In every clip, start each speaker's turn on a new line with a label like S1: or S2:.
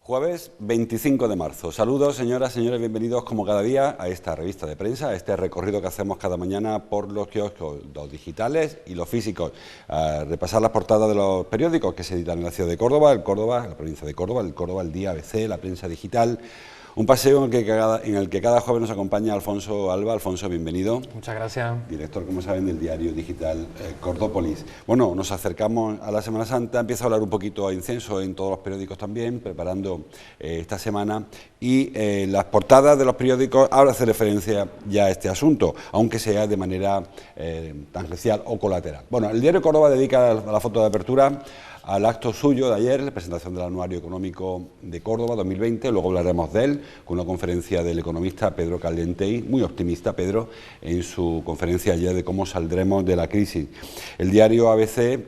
S1: Jueves 25 de marzo. Saludos, señoras, señores, bienvenidos como cada día a esta revista de prensa, a este recorrido que hacemos cada mañana por los kioscos, los digitales y los físicos. A repasar las portadas de los periódicos que se editan en la ciudad de Córdoba, la provincia de Córdoba, el Córdoba, el Día ABC, la prensa digital. Un paseo en el que cada jueves nos acompaña Alfonso Alba. Alfonso, bienvenido.
S2: Muchas gracias.
S1: Director, como saben, del diario digital Cordópolis. Bueno, nos acercamos a la Semana Santa, empieza a hablar un poquito a incenso en todos los periódicos también, preparando esta semana, y las portadas de los periódicos ahora hace referencia ya a este asunto, aunque sea de manera tangencial o colateral. Bueno, el diario Córdoba dedica la foto de apertura al acto suyo de ayer, la presentación del Anuario Económico de Córdoba 2020, luego hablaremos de él, con una conferencia del economista Pedro Caldentey, muy optimista Pedro, en su conferencia ayer de cómo saldremos de la crisis. El diario ABC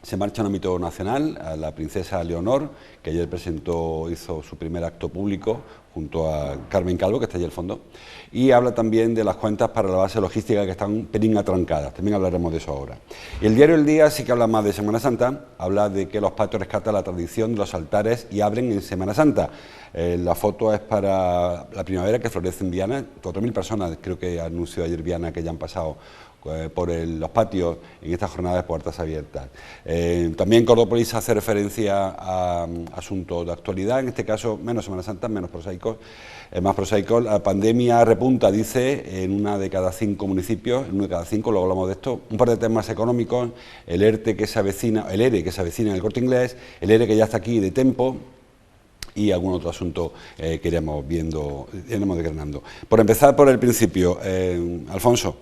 S1: se marcha en ámbito nacional a la princesa Leonor, que ayer hizo su primer acto público junto a Carmen Calvo, que está allí al fondo, y habla también de las cuentas para la base logística que están un pelín atrancadas, también hablaremos de eso ahora. Y el diario El Día sí que habla más de Semana Santa, habla de que los patios rescatan la tradición de los altares y abren en Semana Santa. La foto es para la primavera que florece en Viana, 4.000 personas, creo que anunció ayer Viana que ya han pasado por los patios en esta jornada de puertas abiertas. También Cordópolis hace referencia a asuntos de actualidad, en este caso menos Semana Santa, menos prosaicos, más prosaicos. La pandemia repunta, dice, en una de cada 5 municipios, en uno de cada 5, luego hablamos de esto. Un par de temas económicos, el ERE que se avecina en el Corte Inglés, el ERE que ya está aquí de Tempo, y algún otro asunto que iremos desgranando. Por empezar por el principio, Alfonso,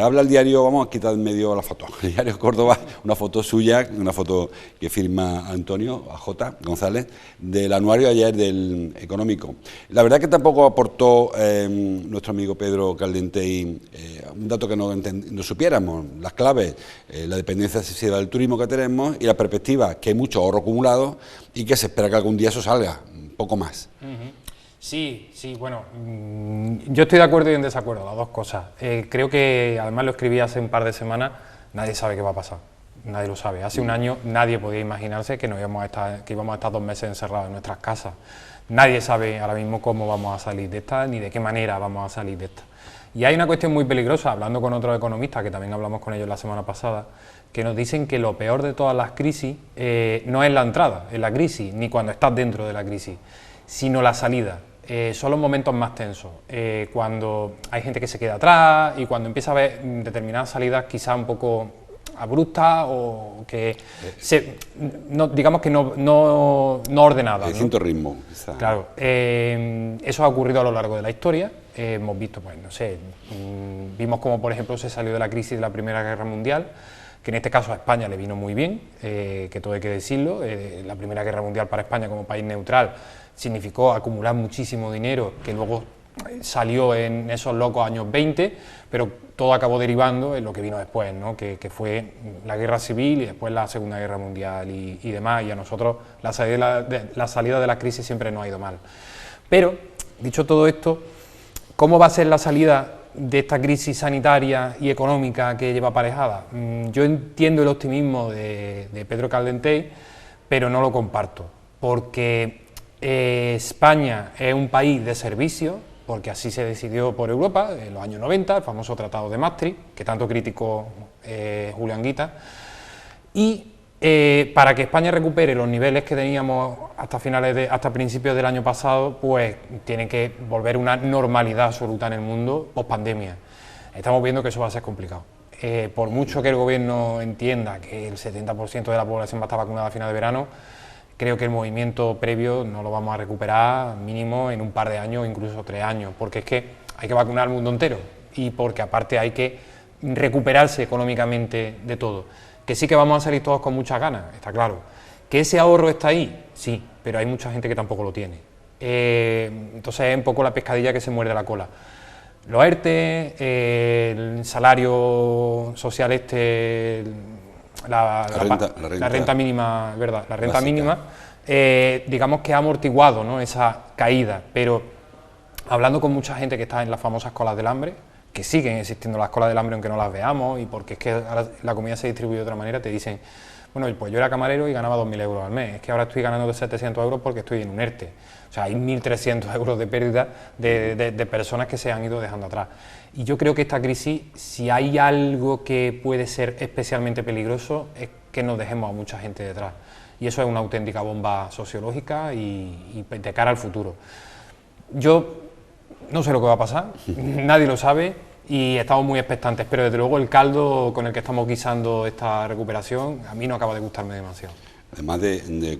S1: habla el diario, vamos a quitar en medio la foto, el diario Córdoba, una foto suya, una foto que firma Antonio AJ González, del anuario ayer del económico. La verdad que tampoco aportó nuestro amigo Pedro Caldentey un dato que no supiéramos, las claves, la dependencia excesiva del turismo que tenemos y la perspectiva que hay mucho ahorro acumulado y que se espera que algún día eso salga, un poco más.
S2: Sí, bueno, yo estoy de acuerdo y en desacuerdo, las dos cosas. Creo que, además lo escribí hace un par de semanas, nadie sabe qué va a pasar, nadie lo sabe. Hace un año nadie podía imaginarse que íbamos a estar 2 meses encerrados en nuestras casas. Nadie sabe ahora mismo cómo vamos a salir de esta, ni de qué manera vamos a salir de esta. Y hay una cuestión muy peligrosa, hablando con otros economistas, que también hablamos con ellos la semana pasada, que nos dicen que lo peor de todas las crisis no es la entrada en la crisis, ni cuando estás dentro de la crisis, sino la salida. Son los momentos más tensos, cuando hay gente que se queda atrás y cuando empieza a haber determinadas salidas quizá un poco abruptas o que digamos que no ordenadas.
S1: De distinto ritmo. Quizá.
S2: Claro, eso ha ocurrido a lo largo de la historia. Hemos visto, pues no sé, vimos como por ejemplo se salió de la crisis de la Primera Guerra Mundial, que en este caso a España le vino muy bien, que todo hay que decirlo. La Primera Guerra Mundial para España como país neutral significó acumular muchísimo dinero, que luego salió en esos locos años 20, pero todo acabó derivando en lo que vino después, ¿no? que fue la Guerra Civil y después la Segunda Guerra Mundial y demás, y a nosotros la salida de la crisis siempre nos ha ido mal. Pero, dicho todo esto, ¿cómo va a ser la salida de esta crisis sanitaria y económica que lleva aparejada? Yo entiendo el optimismo de Pedro Caldentey, pero no lo comparto, porque España es un país de servicios, porque así se decidió por Europa en los años 90, el famoso Tratado de Maastricht, que tanto criticó Julián Guita, y para que España recupere los niveles que teníamos hasta principios del año pasado, pues tiene que volver una normalidad absoluta en el mundo post-pandemia. Estamos viendo que eso va a ser complicado. Por mucho que el gobierno entienda que el 70% de la población va a estar vacunada a final de verano, creo que el movimiento previo no lo vamos a recuperar mínimo en un par de años, incluso 3 años, porque es que hay que vacunar al mundo entero y porque aparte hay que recuperarse económicamente de todo. Que sí que vamos a salir todos con muchas ganas, está claro. ¿Que ese ahorro está ahí? Sí, pero hay mucha gente que tampoco lo tiene. Entonces es un poco la pescadilla que se muerde la cola. Los ERTE, el salario social la renta mínima, ¿verdad? La renta
S1: básica.
S2: mínima, digamos que ha amortiguado, ¿no?, esa caída, pero hablando con mucha gente que está en las famosas colas del hambre, que siguen existiendo las colas del hambre aunque no las veamos, y porque es que ahora la comida se distribuye de otra manera, te dicen, bueno, pues yo era camarero y ganaba 2.000 euros al mes, es que ahora estoy ganando 700 euros porque estoy en un ERTE. O sea, hay 1.300 euros de pérdida de personas que se han ido dejando atrás. Y yo creo que esta crisis, si hay algo que puede ser especialmente peligroso, es que nos dejemos a mucha gente detrás. Y eso es una auténtica bomba sociológica y de cara al futuro. Yo no sé lo que va a pasar, nadie lo sabe y estamos muy expectantes, pero desde luego el caldo con el que estamos guisando esta recuperación a mí no acaba de gustarme demasiado.
S1: Además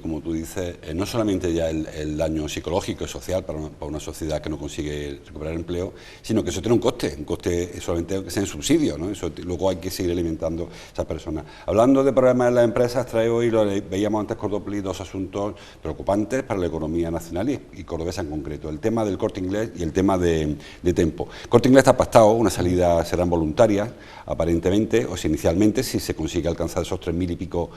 S1: como tú dices, no solamente ya el daño psicológico y social para una sociedad que no consigue recuperar empleo, sino que eso tiene un coste solamente que sea en subsidio, ¿no? Eso luego hay que seguir alimentando a esas personas. Hablando de problemas en las empresas, traigo hoy, veíamos antes Cordópolis, dos asuntos preocupantes para la economía nacional y cordobesa en concreto, el tema del Corte Inglés y el tema de Tempo. Corte Inglés está pactado, una salida serán voluntarias, aparentemente, o si inicialmente, si se consigue alcanzar esos 3.000 y pico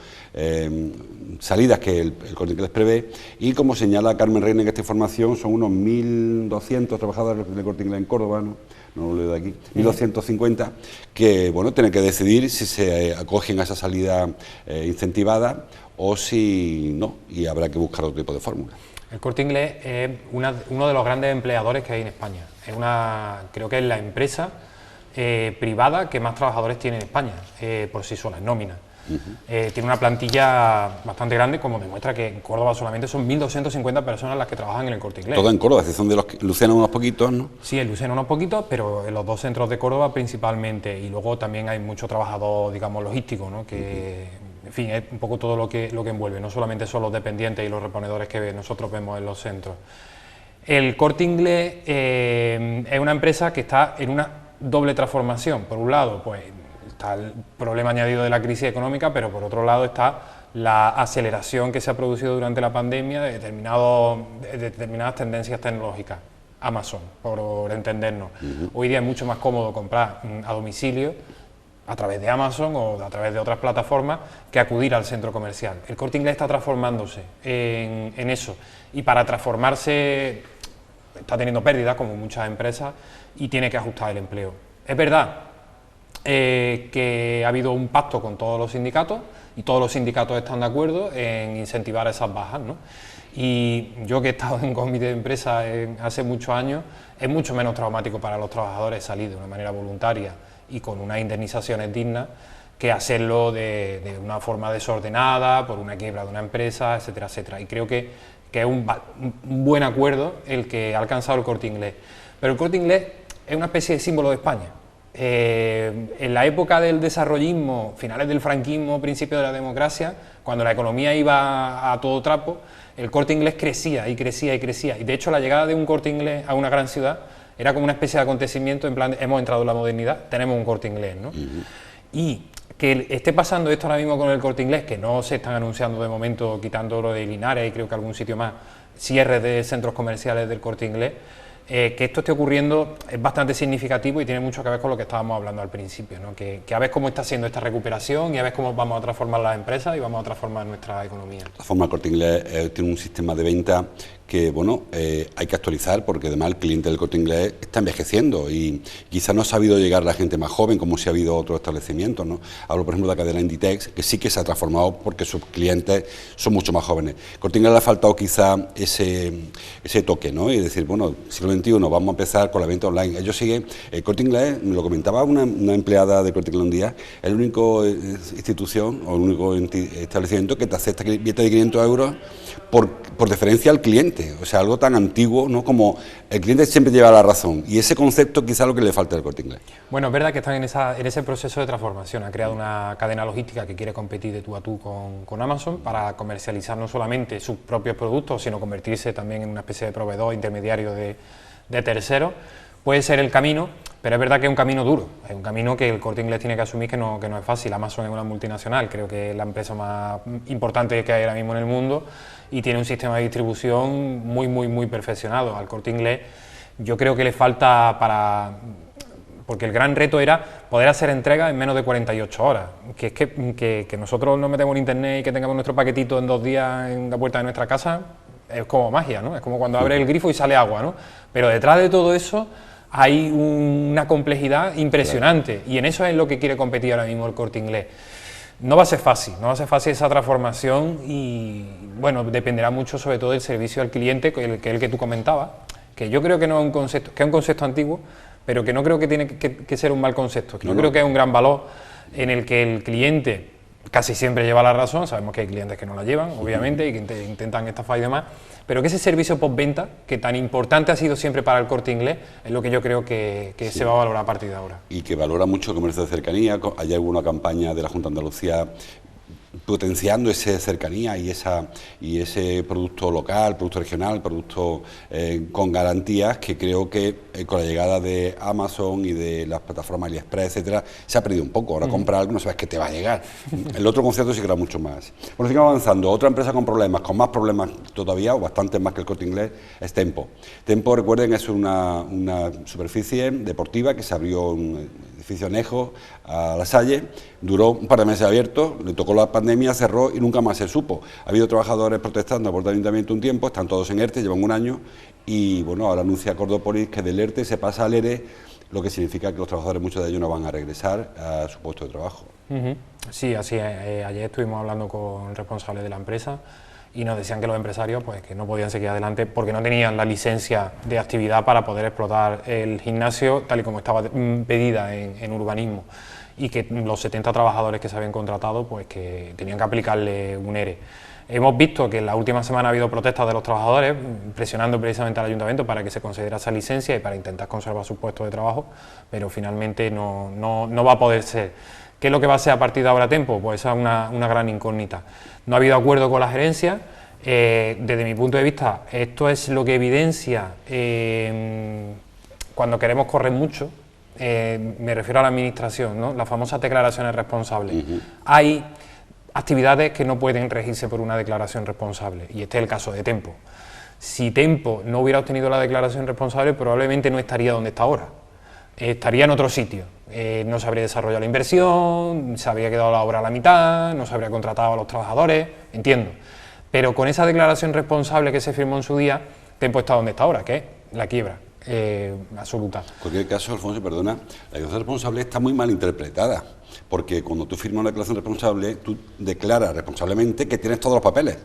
S1: salidas que el Corte Inglés prevé, y como señala Carmen Reina en esta información, son unos 1.200 trabajadores del Corte Inglés en Córdoba, no lo leo de aquí, 1.250, que bueno, tienen que decidir si se acogen a esa salida incentivada o si no, y habrá que buscar otro tipo de fórmula.
S2: El Corte Inglés es uno de los grandes empleadores que hay en España. Creo que es la empresa privada que más trabajadores tiene en España, por sí sola, en nómina. Tiene una plantilla bastante grande, como demuestra que en Córdoba solamente son 1.250 personas las que trabajan en el Corte Inglés.
S1: Todo en Córdoba, a excepción de Lucena unos poquitos, ¿no?
S2: Sí, en Lucena unos poquitos, pero en los dos centros de Córdoba principalmente, y luego también hay mucho trabajador, digamos, logístico, ¿no? Que, en fin, es un poco todo lo que envuelve, no solamente son los dependientes y los reponedores que nosotros vemos en los centros. El Corte Inglés es una empresa que está en una doble transformación. Por un lado, pues está el problema añadido de la crisis económica, pero por otro lado está la aceleración que se ha producido durante la pandemia de determinadas tendencias tecnológicas. Amazon, por entendernos. Hoy día es mucho más cómodo comprar a domicilio a través de Amazon o a través de otras plataformas que acudir al centro comercial. El Corte Inglés está transformándose en eso, y para transformarse está teniendo pérdidas, como muchas empresas, y tiene que ajustar el empleo. Es verdad que ha habido un pacto con todos los sindicatos y todos los sindicatos están de acuerdo en incentivar esas bajas, ¿no? Y yo que he estado en comité de empresa hace muchos años, es mucho menos traumático para los trabajadores salir de una manera voluntaria y con unas indemnizaciones dignas que hacerlo de una forma desordenada, por una quiebra de una empresa, etcétera, etcétera. Y creo que es un buen acuerdo el que ha alcanzado el Corte Inglés. Pero el Corte Inglés es una especie de símbolo de España. En la época del desarrollismo, finales del franquismo, principio de la democracia, cuando la economía iba a todo trapo, el Corte Inglés crecía y crecía y crecía. Y de hecho la llegada de un Corte Inglés a una gran ciudad era como una especie de acontecimiento, en plan, hemos entrado en la modernidad, tenemos un Corte Inglés, ¿no? Y que esté pasando esto ahora mismo con el Corte Inglés, que no se están anunciando de momento, quitando lo de Linares y creo que algún sitio más, cierres de centros comerciales del Corte Inglés, que esto esté ocurriendo es bastante significativo y tiene mucho que ver con lo que estábamos hablando al principio, ¿no? Que a ver cómo está siendo esta recuperación y a ver cómo vamos a transformar las empresas y vamos a transformar nuestra economía.
S1: De todas formas, el Corte Inglés tiene un sistema de venta que, bueno, hay que actualizar, porque además el cliente del Corte Inglés está envejeciendo y quizás no ha sabido llegar a la gente más joven como si ha habido otros establecimientos, ¿no? Hablo, por ejemplo, de la cadena Inditex, que sí que se ha transformado porque sus clientes son mucho más jóvenes. Corte Inglés le ha faltado quizá ese toque, ¿no? Y decir, bueno, siglo XXI, vamos a empezar con la venta online. Ellos siguen, el Corte Inglés, me lo comentaba una empleada de Corte Inglés un día, es la única institución o el único establecimiento que te acepta billete de 500 euros por deferencia al cliente. O sea, algo tan antiguo, ¿no? Como el cliente siempre lleva la razón, y ese concepto quizá es lo que le falta al Corte Inglés.
S2: Bueno, es verdad que están en ese proceso de transformación. Ha creado una cadena logística que quiere competir de tú a tú con Amazon para comercializar no solamente sus propios productos, sino convertirse también en una especie de proveedor intermediario de terceros, puede ser el camino, pero es verdad que es un camino duro, es un camino que el Corte Inglés tiene que asumir que no es fácil. Amazon es una multinacional, creo que es la empresa más importante que hay ahora mismo en el mundo y tiene un sistema de distribución muy perfeccionado. Al Corte Inglés yo creo que le falta porque el gran reto era poder hacer entregas en menos de 48 horas, que es que nosotros nos metemos en internet y que tengamos nuestro paquetito en 2 días en la puerta de nuestra casa, es como magia, ¿no? Es como cuando abres el grifo y sale agua, ¿no? Pero detrás de todo eso hay una complejidad impresionante, y en eso es lo que quiere competir ahora mismo el Corte Inglés. No va a ser fácil esa transformación y, bueno, dependerá mucho sobre todo del servicio al cliente, que es el que tú comentabas, que yo creo que no es un concepto, que es un concepto antiguo, pero que no creo que tiene que ser un mal concepto, que yo creo que es un gran valor en el que el cliente casi siempre lleva la razón. Sabemos que hay clientes que no la llevan, obviamente, y que intentan estafar y demás, pero que ese servicio postventa, que tan importante ha sido siempre para el Corte Inglés, es lo que yo creo que sí se va a valorar a partir de ahora.
S1: Y que valora mucho el comercio de cercanía. Hay alguna campaña de la Junta de Andalucía potenciando esa cercanía y ese producto local, producto regional, producto con garantías, que creo que con la llegada de Amazon y de las plataformas AliExpress, etcétera, se ha perdido un poco. Ahora comprar algo no sabes que te va a llegar. El otro concepto sí que era mucho más. Bueno, seguimos avanzando. Otra empresa con más problemas todavía, o bastantes más que el Corte Inglés, es Tempo. Tempo, recuerden, es una superficie deportiva que se abrió un edificio anejo a La Salle, duró un par de meses abierto, le tocó la pandemia, cerró y nunca más se supo. Ha habido trabajadores protestando a puerta del ayuntamiento un tiempo, están todos en ERTE, llevan un año, y bueno, ahora anuncia Cordópolis que del ERTE se pasa al ERE, lo que significa que los trabajadores, muchos de ellos, no van a regresar a su puesto de trabajo.
S2: Sí, así es. Ayer estuvimos hablando con responsables de la empresa y nos decían que los empresarios pues que no podían seguir adelante porque no tenían la licencia de actividad para poder explotar el gimnasio tal y como estaba pedida en urbanismo, y que los 70 trabajadores que se habían contratado pues que tenían que aplicarle un ERE. Hemos visto que en la última semana ha habido protestas de los trabajadores presionando precisamente al ayuntamiento para que se concediera esa licencia y para intentar conservar sus puestos de trabajo, pero finalmente no va a poder ser. ¿Qué es lo que va a ser a partir de ahora Tempo? Pues esa es una gran incógnita. No ha habido acuerdo con la gerencia. Desde mi punto de vista, esto es lo que evidencia cuando queremos correr mucho. Me refiero a la administración, ¿no? Las famosas declaraciones responsables. Hay actividades que no pueden regirse por una declaración responsable, y este es el caso de Tempo. Si Tempo no hubiera obtenido la declaración responsable, probablemente no estaría donde está ahora. Estaría en otro sitio, no se habría desarrollado la inversión, se habría quedado la obra a la mitad, no se habría contratado a los trabajadores, entiendo. Pero con esa declaración responsable que se firmó en su día, Tempo está donde está ahora, que es la quiebra absoluta. En
S1: cualquier caso, Alfonso, perdona, la declaración responsable está muy mal interpretada, porque cuando tú firmas una declaración responsable, tú declaras responsablemente que tienes todos los papeles.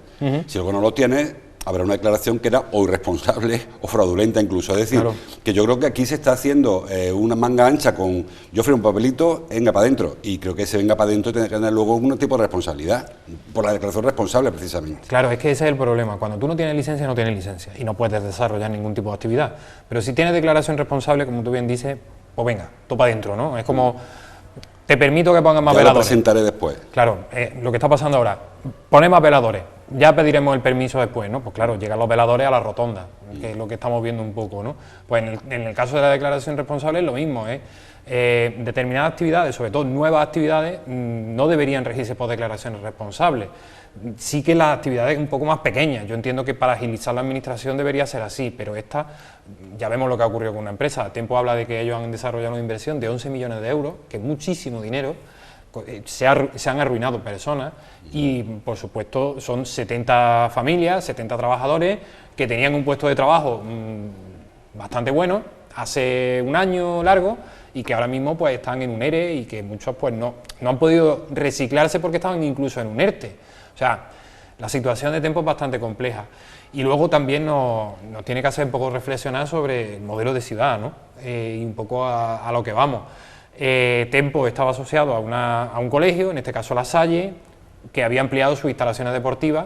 S1: Si luego no lo tienes, habrá una declaración que era o irresponsable o fraudulenta incluso. Es decir, claro, que yo creo que aquí se está haciendo una manga ancha con yo firmo un papelito, venga para adentro, y creo que ese venga para adentro tiene que tener luego un tipo de responsabilidad, por la declaración responsable precisamente.
S2: Claro, es que ese es el problema. Cuando tú no tienes licencia, no tienes licencia y no puedes desarrollar ningún tipo de actividad. Pero si tienes declaración responsable, como tú bien dices, pues venga, tú para adentro, ¿no? Es como, te permito que pongas más veladores.
S1: Ya lo presentaré después.
S2: Claro, lo que está pasando ahora, poner más veladores, ya pediremos el permiso después, ¿no? Pues claro, llegan los veladores a la rotonda, que es lo que estamos viendo un poco, ¿no? Pues en el caso de la declaración responsable es lo mismo, ¿eh? Determinadas actividades, sobre todo nuevas actividades, no deberían regirse por declaraciones responsables. Sí que las actividades un poco más pequeñas, yo entiendo que para agilizar la administración debería ser así, pero esta, ya vemos lo que ha ocurrido con una empresa. Tempo habla de que ellos han desarrollado una inversión de 11 millones de euros, que es muchísimo dinero. Se han arruinado personas y, por supuesto, son 70 familias, 70 trabajadores que tenían un puesto de trabajo bastante bueno hace un año largo y que ahora mismo pues están en un ERE y que muchos pues no han podido reciclarse porque estaban incluso en un ERTE. O sea, la situación de Tempo es bastante compleja y luego también nos tiene que hacer un poco reflexionar sobre el modelo de ciudad, ¿no? Y un poco a lo que vamos. Tempo estaba asociado a un colegio, en este caso La Salle, que había ampliado sus instalaciones deportivas,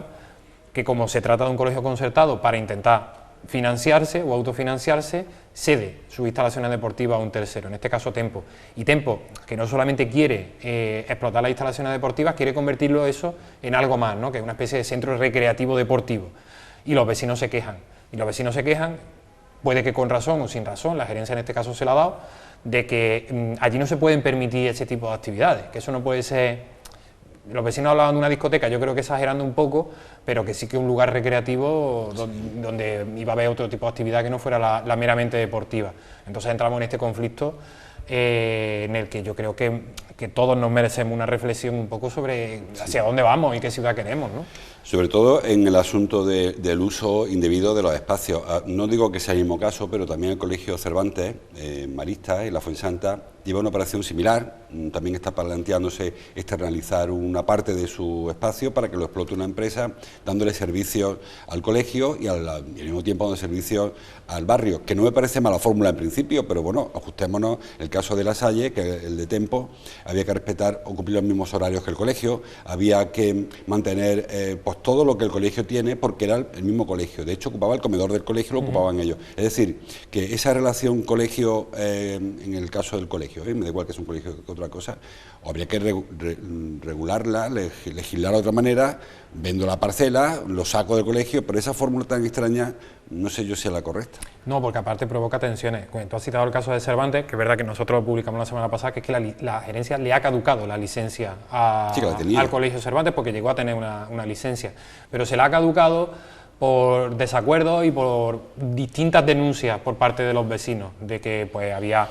S2: que como se trata de un colegio concertado para intentar financiarse o autofinanciarse, cede sus instalaciones deportivas a un tercero, en este caso Tempo. Y Tempo, que no solamente quiere explotar las instalaciones deportivas, quiere convertirlo eso en algo más, ¿no? Que es una especie de centro recreativo deportivo. Y los vecinos se quejan. puede que con razón o sin razón, la gerencia en este caso se la ha dado, de que allí no se pueden permitir ese tipo de actividades, que eso no puede ser... Los vecinos hablaban de una discoteca, yo creo que exagerando un poco, pero que sí que un lugar recreativo donde iba a haber otro tipo de actividad que no fuera la meramente deportiva. Entonces entramos en este conflicto en el que yo creo que todos nos merecemos una reflexión un poco sobre hacia dónde vamos y qué ciudad queremos, ¿no?
S1: Sobre todo en el asunto del uso indebido de los espacios. No digo que sea el mismo caso, pero también el Colegio Cervantes, Maristas y la Fuensanta, lleva una operación similar. También está planteándose externalizar una parte de su espacio para que lo explote una empresa, dándole servicios al colegio y al mismo tiempo dando servicios al barrio, que no me parece mala fórmula en principio, pero bueno, ajustémonos. El caso de La Salle, que el de Tempo, había que respetar o cumplir los mismos horarios que el colegio, había que mantener pues todo lo que el colegio tiene, porque era el mismo colegio. De hecho, ocupaba el comedor del colegio, lo ocupaban ellos. Es decir, que esa relación colegio, en el caso del colegio, me da igual que es un colegio que otra cosa, habría que regularla, legislar de otra manera, vendo la parcela, lo saco del colegio, pero esa fórmula tan extraña, no sé yo si es la correcta.
S2: No, porque aparte provoca tensiones. Tú has citado el caso de Cervantes, que es verdad que nosotros lo publicamos la semana pasada, que es que la gerencia le ha caducado la licencia al Colegio Cervantes, porque llegó a tener una licencia, pero se la ha caducado por desacuerdos y por distintas denuncias por parte de los vecinos, de que pues había...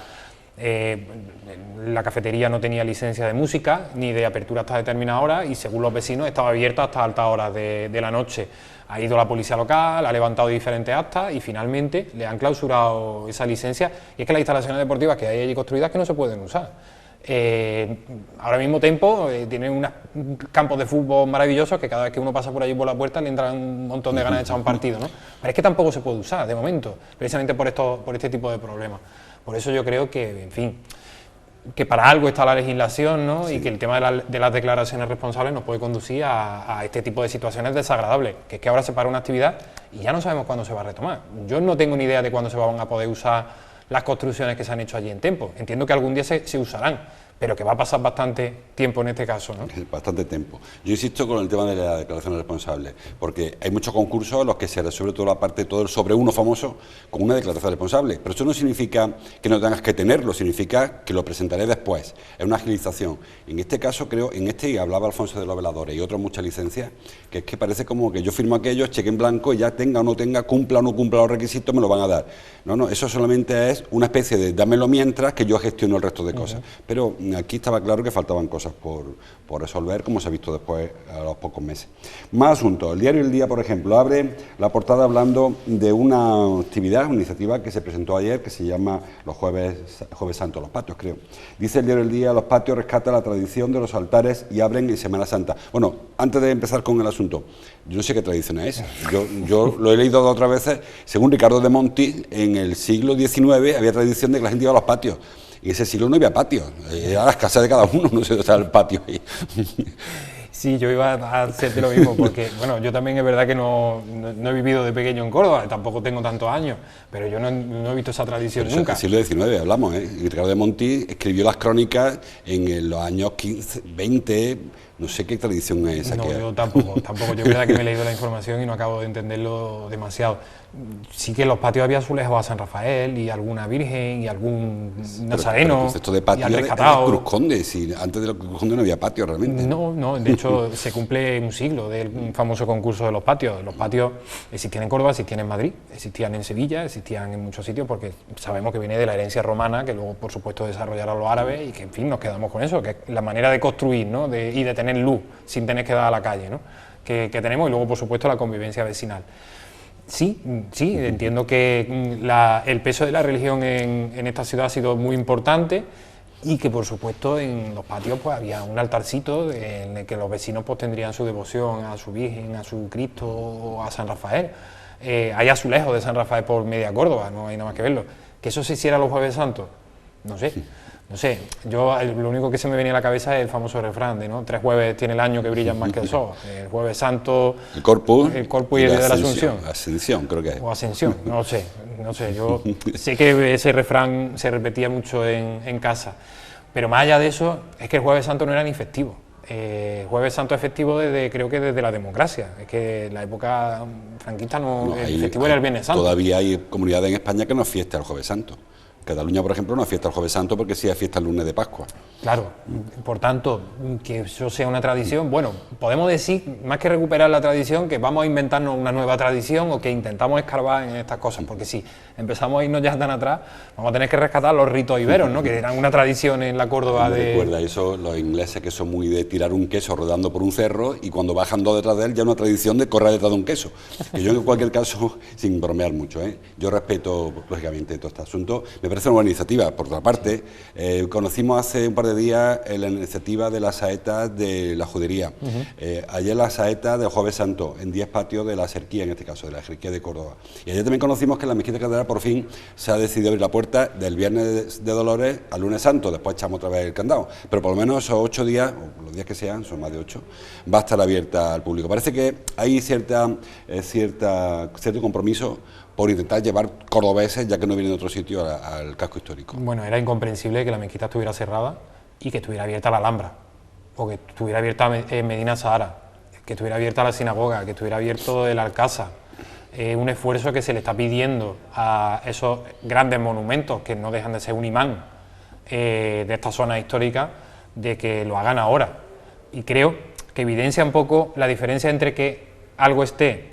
S2: la cafetería no tenía licencia de música ni de apertura hasta determinada hora y según los vecinos estaba abierta hasta altas horas de la noche. Ha ido la policía local, ha levantado diferentes actas y finalmente le han clausurado esa licencia, y es que las instalaciones deportivas que hay allí construidas que no se pueden usar. Ahora mismo Tempo tiene unos campos de fútbol maravillosos que cada vez que uno pasa por allí por la puerta le entran un montón de ganas de echar un partido, ¿no? Pero es que tampoco se puede usar de momento, precisamente por este tipo de problemas. Por eso yo creo que, en fin, que para algo está la legislación, ¿no? Sí. Y que el tema de las declaraciones responsables nos puede conducir a este tipo de situaciones desagradables, que es que ahora se para una actividad y ya no sabemos cuándo se va a retomar. Yo no tengo ni idea de cuándo se van a poder usar las construcciones que se han hecho allí en Tempo. Entiendo que algún día se usarán, pero que va a pasar bastante tiempo en este caso, ¿no?
S1: Bastante tiempo. Yo insisto con el tema de la declaración responsable, porque hay muchos concursos en los que se resuelve toda la parte, todo el sobre uno famoso, con una declaración responsable. Pero eso no significa que no tengas que tenerlo, significa que lo presentaré después. Es una agilización. En este caso, creo, y hablaba Alfonso de los veladores y otras muchas licencias, que es que parece como que yo firmo aquello, cheque en blanco, y ya tenga o no tenga, cumpla o no cumpla los requisitos, me lo van a dar. No, eso solamente es una especie de dámelo mientras que yo gestiono el resto de cosas. Pero aquí estaba claro que faltaban cosas por resolver, como se ha visto después a los pocos meses. Más asuntos. El diario El Día, por ejemplo, abre la portada hablando de una actividad, una iniciativa que se presentó ayer, que se llama los Jueves Santos, los patios, creo. Dice el diario El Día, los patios rescatan la tradición de los altares y abren en Semana Santa. Bueno, antes de empezar con el asunto, yo no sé qué tradición es. Yo lo he leído otras veces. Según Ricardo de Monti, en el siglo XIX había tradición de que la gente iba a los patios. Y en ese siglo no había patio, era las casas de cada uno, no sé dónde estaba el patio ahí.
S2: Sí, yo iba a hacerte lo mismo, porque bueno, yo también es verdad que no he vivido de pequeño en Córdoba, tampoco tengo tantos años, pero yo no he visto esa tradición
S1: pero
S2: nunca.
S1: En el siglo XIX hablamos, y Ricardo de Monti escribió las crónicas en los años 15, 20, no sé qué tradición es esa.
S2: No, yo tampoco, yo es verdad que me he leído la información y no acabo de entenderlo demasiado. Sí que en los patios había azulejos a San Rafael y alguna virgen y algún nazareno.
S1: Pero el concepto de patio es Cruz Conde, si antes de la Cruz Conde no había patio realmente.
S2: No, de hecho se cumple un siglo del famoso concurso de los patios. Los patios existían en Córdoba, existían en Madrid, existían en Sevilla, existían en muchos sitios, porque sabemos que viene de la herencia romana, que luego por supuesto desarrollaron los árabes y que en fin nos quedamos con eso, que es la manera de construir, ¿no? y de tener luz sin tener que dar a la calle, ¿no? que tenemos, y luego por supuesto la convivencia vecinal. Sí, entiendo que el peso de la religión en esta ciudad ha sido muy importante y que por supuesto en los patios pues había un altarcito en el que los vecinos pues tendrían su devoción a su Virgen, a su Cristo o a San Rafael. Hay azulejos de San Rafael por media Córdoba, no hay nada más que verlo. Que eso se hiciera los Jueves Santos, no sé, yo lo único que se me venía a la cabeza es el famoso refrán de, ¿no? 3 jueves tiene el año que brillan más que el sol. El Jueves Santo, el Corpus y el día de la Asunción.
S1: Ascensión, creo que es.
S2: O Ascensión, no sé, yo sé que ese refrán se repetía mucho en casa, pero más allá de eso, es que el Jueves Santo no era ni festivo. Jueves Santo es festivo creo que desde la democracia. Es que en la época franquista el festivo era el Viernes Santo.
S1: Todavía hay comunidades en España que no es fiesta el Jueves Santo. Cataluña, por ejemplo, no es fiesta el Jueves Santo porque sí es fiesta el lunes de Pascua.
S2: Claro, por tanto, que eso sea una tradición, bueno, podemos decir, más que recuperar la tradición, que vamos a inventarnos una nueva tradición o que intentamos escarbar en estas cosas, porque si empezamos a irnos ya tan atrás, vamos a tener que rescatar los ritos iberos, ¿no?, que eran una tradición en la Córdoba de...
S1: Recuerda eso, los ingleses que son muy de tirar un queso rodando por un cerro y cuando bajan dos detrás de él ya una tradición de correr detrás de un queso. Que yo en cualquier caso, sin bromear mucho, yo respeto lógicamente todo este asunto, me parece una buena iniciativa. Por otra parte, conocimos hace un par de días la iniciativa de las saetas de la judería. Ayer las saetas del Jueves Santo, en 10 patios de la Serquía, en este caso, de la Jerquía de Córdoba. Y ayer también conocimos que en la Mezquita Catedral por fin se ha decidido abrir la puerta del Viernes de Dolores al Lunes Santo, después echamos otra vez el candado. Pero por lo menos esos 8 días, o los días que sean, son más de 8, va a estar abierta al público. Parece que hay cierto compromiso por intentar llevar cordobeses, ya que no vienen de otro sitio, al casco histórico.
S2: Bueno, era incomprensible que la mezquita estuviera cerrada y que estuviera abierta la Alhambra, o que estuviera abierta Medina Sahara, que estuviera abierta la sinagoga, que estuviera abierto el Alcázar. Un esfuerzo que se le está pidiendo a esos grandes monumentos, que no dejan de ser un imán de esta zona histórica, de que lo hagan ahora. Y creo que evidencia un poco la diferencia entre que algo esté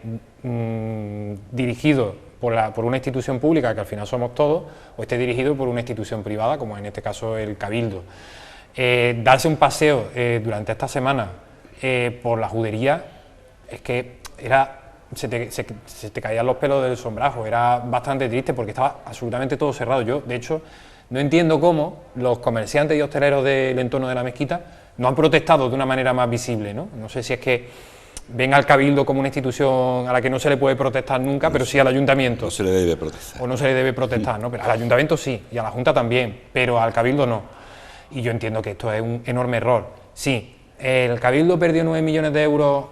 S2: dirigido por una institución pública, que al final somos todos, o esté dirigido por una institución privada, como en este caso el Cabildo. Darse un paseo durante esta semana por la judería, es que se te caían los pelos del sombrajo, era bastante triste porque estaba absolutamente todo cerrado. Yo, de hecho, no entiendo cómo los comerciantes y hosteleros del entorno de la mezquita no han protestado de una manera más visible, ¿no? No sé si es que ven al Cabildo como una institución a la que no se le puede protestar nunca, pero sí al Ayuntamiento.
S1: No se le debe protestar.
S2: O no se le debe protestar, ¿no? Pero al Ayuntamiento sí, y a la Junta también, pero al Cabildo no. Y yo entiendo que esto es un enorme error. Sí, el Cabildo perdió 9 millones de euros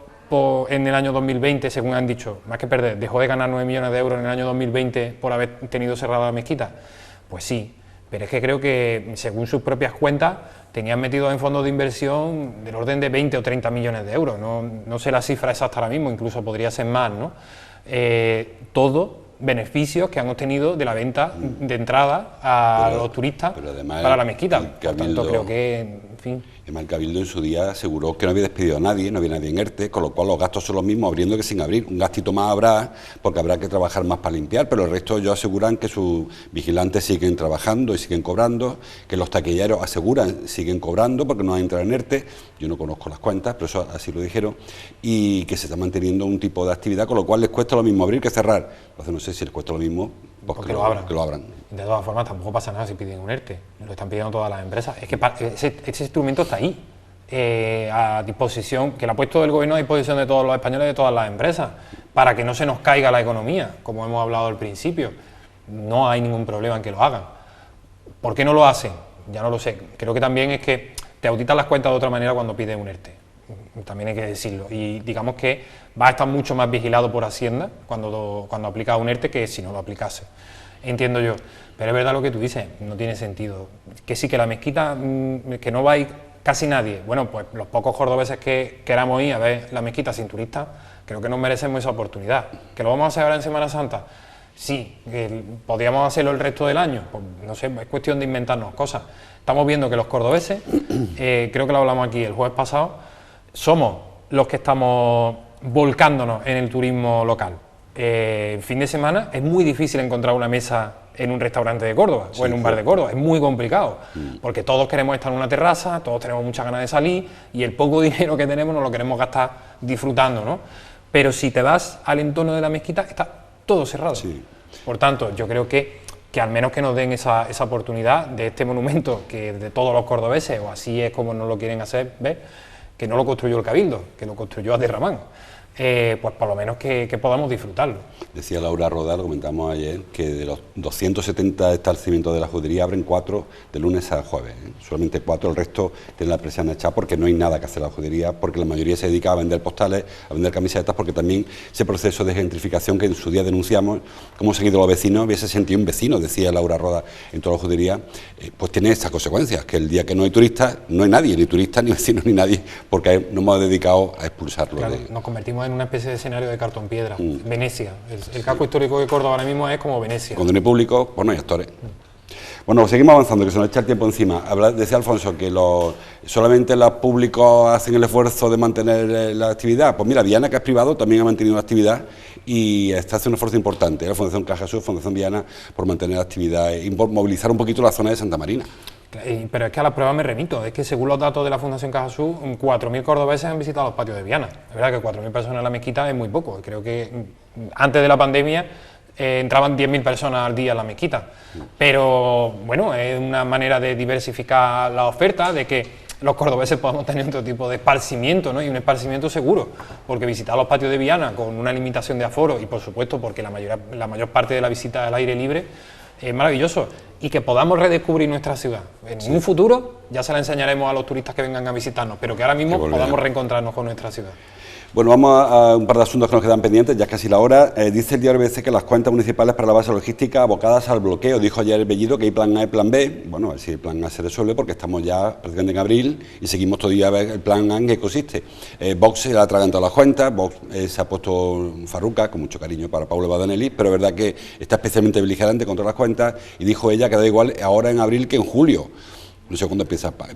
S2: en el año 2020, según han dicho, más que perder, dejó de ganar 9 millones de euros en el año 2020 por haber tenido cerrada la mezquita. Pues sí, pero es que creo que, según sus propias cuentas, tenían metidos en fondos de inversión del orden de 20 o 30 millones de euros, no sé la cifra exacta ahora mismo, incluso podría ser más, ¿no? Todo beneficios que han obtenido de la venta de entrada a los turistas para la mezquita. Por tanto, creo que, en fin...
S1: Además, el Cabildo en su día aseguró que no había despedido a nadie, no había nadie en ERTE, con lo cual los gastos son los mismos abriendo que sin abrir. Un gastito más habrá, porque habrá que trabajar más para limpiar, pero el resto ellos aseguran que sus vigilantes siguen trabajando y siguen cobrando, que los taquilleros aseguran siguen cobrando porque no van a entrar en ERTE. Yo no conozco las cuentas, pero eso así lo dijeron, y que se está manteniendo un tipo de actividad, con lo cual les cuesta lo mismo abrir que cerrar. Entonces no sé si les cuesta lo mismo, pues que lo abran.
S2: De todas formas, tampoco pasa nada si piden un ERTE, lo están pidiendo todas las empresas. Es que ese instrumento está ahí, a disposición, que lo ha puesto el gobierno a disposición de todos los españoles y de todas las empresas, para que no se nos caiga la economía, como hemos hablado al principio. No hay ningún problema en que lo hagan. ¿Por qué no lo hacen? Ya no lo sé. Creo que también es que te auditan las cuentas de otra manera cuando pides un ERTE. También hay que decirlo. Y digamos que va a estar mucho más vigilado por Hacienda cuando aplica un ERTE que si no lo aplicase. Entiendo yo. Pero es verdad lo que tú dices, no tiene sentido. Que sí, que la mezquita, que no va a ir casi nadie. Bueno, pues los pocos cordobeses que queramos ir a ver la mezquita sin turistas, creo que nos merecemos esa oportunidad. ¿Que lo vamos a hacer ahora en Semana Santa? Sí. ¿Que podríamos hacerlo el resto del año? Pues no sé, es cuestión de inventarnos cosas. Estamos viendo que los cordobeses, creo que lo hablamos aquí el jueves pasado, somos los que estamos volcándonos en el turismo local. El fin de semana es muy difícil encontrar una mesa en un restaurante de Córdoba o en un bar de Córdoba, es muy complicado, porque todos queremos estar en una terraza, todos tenemos muchas ganas de salir y el poco dinero que tenemos nos lo queremos gastar disfrutando, ¿no? Pero si te vas al entorno de la mezquita, está todo cerrado. Sí. Por tanto, yo creo que al menos que nos den esa oportunidad de este monumento, que de todos los cordobeses, o así es como nos lo quieren hacer ver, que no lo construyó el Cabildo, que lo construyó Aderramán. pues por lo menos que podamos disfrutarlo.
S1: Decía Laura Roda, lo comentamos ayer, que de los 270 establecimientos de la judería abren 4 de lunes a jueves, ¿eh? Solamente 4, el resto tienen la presión echada porque no hay nada que hacer en la judería, porque la mayoría se dedica a vender postales, a vender camisetas, porque también ese proceso de gentrificación que en su día denunciamos, cómo han seguido los vecinos, hubiese sentido un vecino, decía Laura Roda, en toda la judería, pues tiene estas consecuencias, que el día que no hay turistas, no hay nadie, ni turistas, ni vecinos, ni nadie, porque nos hemos dedicado a expulsarlo.
S2: Claro, nos convertimos en una especie de escenario de cartón piedra. Venecia, el casco histórico de Córdoba ahora mismo es como Venecia.
S1: Cuando no hay público, pues no hay actores. Bueno, seguimos avanzando, que se nos echa el tiempo encima. Decía Alfonso que solamente los públicos hacen el esfuerzo de mantener la actividad. Pues mira, Viana, que es privado, también ha mantenido la actividad y está haciendo un esfuerzo importante. La Fundación Cajasur, Fundación Viana, por mantener la actividad y por movilizar un poquito la zona de Santa Marina.
S2: Pero es que a las pruebas me remito, es que según los datos de la Fundación Cajasur, 4.000 cordobeses han visitado los patios de Viana. Es verdad que 4.000 personas en la mezquita es muy poco, creo que antes de la pandemia entraban 10.000 personas al día en la mezquita, pero bueno, es una manera de diversificar la oferta, de que los cordobeses podamos tener otro tipo de esparcimiento, ¿no? Y un esparcimiento seguro, porque visitar los patios de Viana con una limitación de aforo y por supuesto porque la mayor parte de la visita al aire libre es maravilloso, y que podamos redescubrir nuestra ciudad. En un futuro ya se la enseñaremos a los turistas que vengan a visitarnos, pero que ahora mismo podamos reencontrarnos con nuestra ciudad.
S1: Bueno, vamos a un par de asuntos que nos quedan pendientes, ya es casi la hora. Dice el diario BBC que las cuentas municipales para la base logística abocadas al bloqueo. Dijo ayer el Bellido que hay plan A y plan B. Bueno, a ver si el plan A se resuelve, porque estamos ya prácticamente en abril y seguimos todavía a ver el plan A en qué consiste. Vox se le ha atragantado las cuentas, Vox se ha puesto farruca, con mucho cariño para Pablo Badanelli, pero es verdad que está especialmente beligerante contra las cuentas y dijo ella que da igual ahora en abril que en julio. No sé cuándo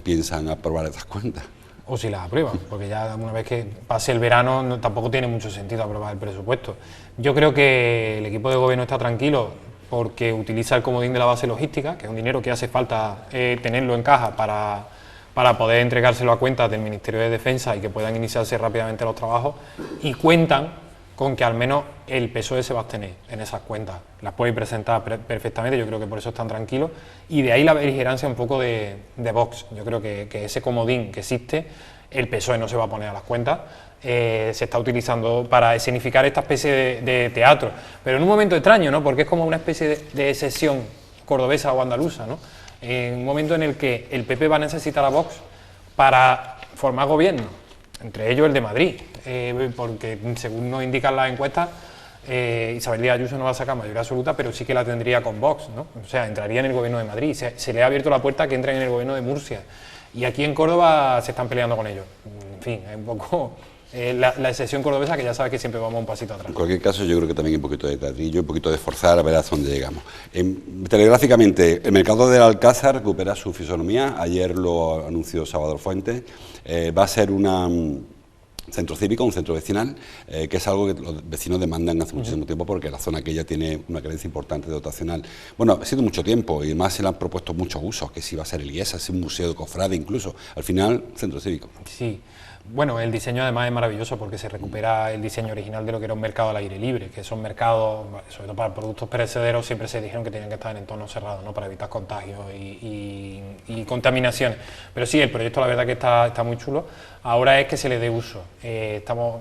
S1: piensan aprobar estas cuentas.
S2: O si las aprueban, porque ya una vez que pase el verano tampoco tiene mucho sentido aprobar el presupuesto. Yo creo que el equipo de gobierno está tranquilo porque utiliza el comodín de la base logística, que es un dinero que hace falta tenerlo en caja para poder entregárselo a cuentas del Ministerio de Defensa y que puedan iniciarse rápidamente los trabajos, y cuentan con que al menos el PSOE se va a abstener en esas cuentas. Las puede presentar perfectamente, yo creo que por eso están tranquilos, y de ahí la beligerancia un poco de Vox. Yo creo que ese comodín que existe, el PSOE no se va a poner a las cuentas, se está utilizando para escenificar esta especie de teatro, pero en un momento extraño, ¿no? Porque es como una especie de sesión cordobesa o andaluza, ¿no? En un momento en el que el PP va a necesitar a Vox para formar gobierno, entre ellos el de Madrid, porque según nos indican las encuestas, Isabel Díaz Ayuso no va a sacar mayoría absoluta, pero sí que la tendría con Vox, ¿no? O sea, entraría en el gobierno de Madrid, se le ha abierto la puerta a que entren en el gobierno de Murcia, y aquí en Córdoba se están peleando con ellos. En fin, es un poco la excepción cordobesa, que ya sabes que siempre vamos un pasito atrás.
S1: En cualquier caso, yo creo que también un poquito de teatrillo, un poquito de forzar a ver hasta dónde llegamos. Telegráficamente, el mercado del Alcázar recupera su fisonomía. Ayer lo anunció Salvador Fuentes. Va a ser un centro cívico, un centro vecinal, que es algo que los vecinos demandan hace muchísimo tiempo, porque la zona aquella tiene una carencia importante de dotacional. Bueno, ha sido mucho tiempo y además se le han propuesto muchos usos, que si va a ser el IESA, si un museo de cofrade incluso. Al final, centro cívico.
S2: Sí. Bueno, el diseño además es maravilloso porque se recupera el diseño original de lo que era un mercado al aire libre, que son mercados, sobre todo para productos perecederos, siempre se dijeron que tenían que estar en entornos cerrados, ¿no? Para evitar contagios y contaminaciones. Pero sí, el proyecto la verdad que está muy chulo. Ahora es que se le dé uso. Estamos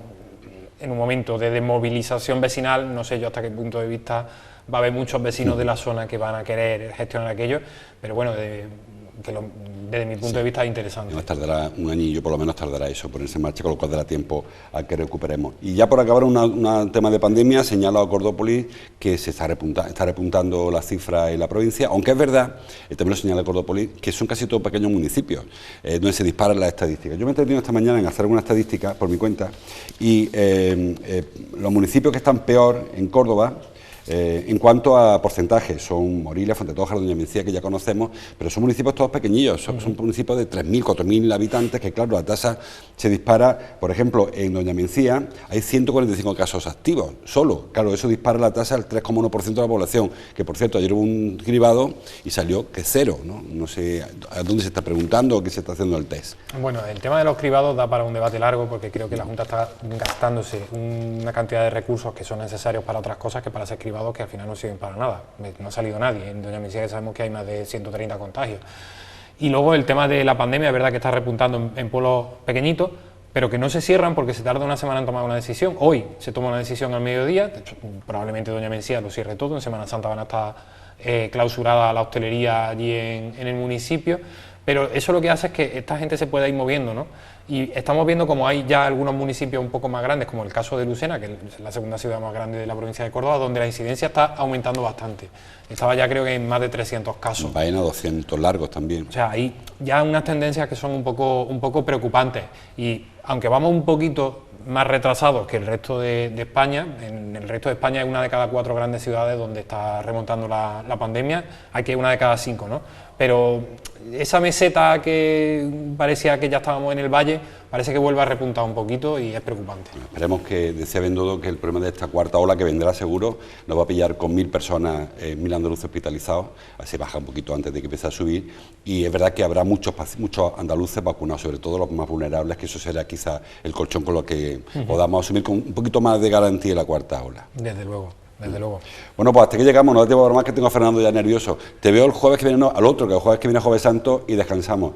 S2: en un momento de desmovilización vecinal, no sé yo hasta qué punto de vista va a haber muchos vecinos de la zona que van a querer gestionar aquello, pero bueno, desde mi punto de vista es interesante.
S1: Además tardará un añillo, por lo menos tardará eso, ponerse en marcha, con lo cual dará tiempo a que recuperemos. Y ya por acabar un tema de pandemia, señala a Cordópolis que se está repuntando la cifra en la provincia, aunque es verdad, también lo señala Cordópolis, que son casi todos pequeños municipios, donde se disparan las estadísticas. Yo me he entretenido esta mañana en hacer alguna estadística por mi cuenta, y los municipios que están peor en Córdoba, en cuanto a porcentajes, son Moriles, Fuentetójar, Doña Mencía, que ya conocemos, pero son municipios todos pequeñillos, son municipios de 3.000, 4.000 habitantes, que claro, la tasa se dispara. Por ejemplo, en Doña Mencía hay 145 casos activos, solo, claro, eso dispara la tasa al 3,1% de la población, que por cierto, ayer hubo un cribado y salió que cero, ¿no? No sé a dónde se está preguntando o qué se está haciendo el test.
S2: Bueno, el tema de los cribados da para un debate largo, porque creo que la Junta está gastándose una cantidad de recursos que son necesarios para otras cosas que para ser cribados, que al final no sirven para nada. No ha salido nadie. En Doña Mencía sabemos que hay más de 130 contagios. Y luego el tema de la pandemia, es verdad que está repuntando en pueblos pequeñitos, pero que no se cierran porque se tarda una semana en tomar una decisión. Hoy se toma una decisión al mediodía, de hecho, probablemente doña Mencía lo cierre todo, en Semana Santa van a estar clausurada la hostelería allí en el municipio, pero eso lo que hace es que esta gente se pueda ir moviendo, ¿no? Y estamos viendo como hay ya algunos municipios un poco más grandes, como el caso de Lucena, que es la segunda ciudad más grande de la provincia de Córdoba, donde la incidencia está aumentando bastante. Estaba ya creo que en más de 300 casos.
S1: Baena 200 largos también.
S2: O sea, hay ya unas tendencias que son un poco preocupantes. Y aunque vamos un poquito más retrasados que el resto de España, en el resto de España hay una de cada 4 grandes ciudades donde está remontando la pandemia, aquí hay una de cada 5, ¿no? Pero esa meseta que parecía que ya estábamos en el valle, parece que vuelve a repuntar un poquito y es preocupante.
S1: Esperemos que, decía Bendodo, que el problema de esta cuarta ola que vendrá seguro nos va a pillar con 1000 personas, 1000 andaluces hospitalizados, así baja un poquito antes de que empiece a subir, y es verdad que habrá muchos andaluces vacunados, sobre todo los más vulnerables, que eso será quizá el colchón con lo que podamos asumir con un poquito más de garantía la cuarta ola.
S2: Desde luego. Desde luego.
S1: Bueno, pues hasta aquí llegamos, no te puedo más que tengo a Fernando ya nervioso. Te veo el jueves que viene, no, al otro, que el jueves que viene Jueves Santo y descansamos.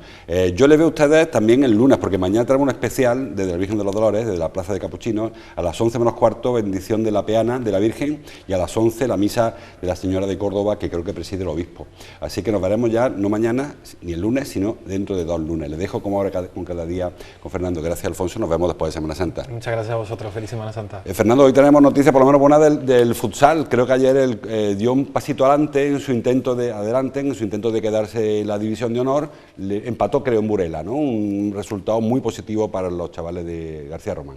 S1: Yo le veo a ustedes también el lunes, porque mañana traemos un especial desde la Virgen de los Dolores, desde la Plaza de Capuchinos, a las 11 menos cuarto, bendición de la peana de la Virgen, y a las 11 la misa de la Señora de Córdoba, que creo que preside el obispo. Así que nos veremos ya, no mañana, ni el lunes, sino dentro de 2 lunes. Les dejo como ahora con cada día con Fernando. Gracias, Alfonso, nos vemos después de Semana Santa.
S2: Muchas gracias a vosotros, feliz Semana Santa.
S1: Fernando, hoy tenemos noticias por lo menos buenas del futsal. Creo que ayer dio un pasito adelante en su intento de quedarse en la división de honor, empató creo en Burela, ¿no? Un resultado muy positivo para los chavales de García Román.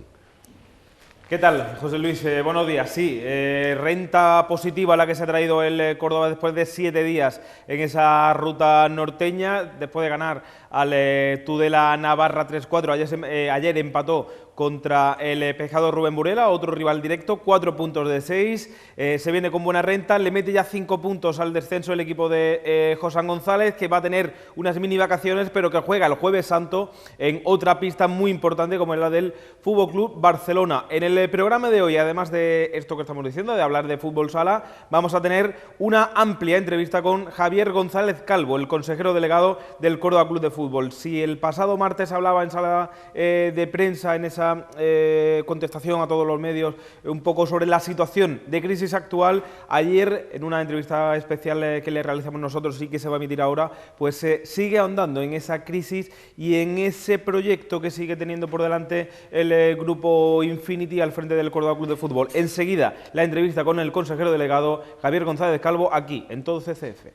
S3: ¿Qué tal, José Luis? Buenos días. Sí, renta positiva la que se ha traído el Córdoba después de 7 días en esa ruta norteña, después de ganar al Tudela Navarra 3-4. Ayer empató contra el Pescado Rubén Burela, otro rival directo, 4 puntos de 6, se viene con buena renta, le mete ya 5 puntos al descenso el equipo de Josán González, que va a tener unas mini vacaciones, pero que juega el Jueves Santo en otra pista muy importante como es la del Fútbol Club Barcelona. En el programa de hoy, además de esto que estamos diciendo, de hablar de fútbol sala, vamos a tener una amplia entrevista con Javier González Calvo, el consejero delegado del Córdoba Club de Fútbol. Si el pasado martes hablaba en sala de prensa, en esa contestación a todos los medios, un poco sobre la situación de crisis actual, ayer en una entrevista especial que le realizamos nosotros y que se va a emitir ahora, pues sigue ahondando en esa crisis y en ese proyecto que sigue teniendo por delante el grupo Infinity al frente del Córdoba Club de Fútbol. Enseguida la entrevista con el consejero delegado Javier González Calvo aquí en Todo CCF.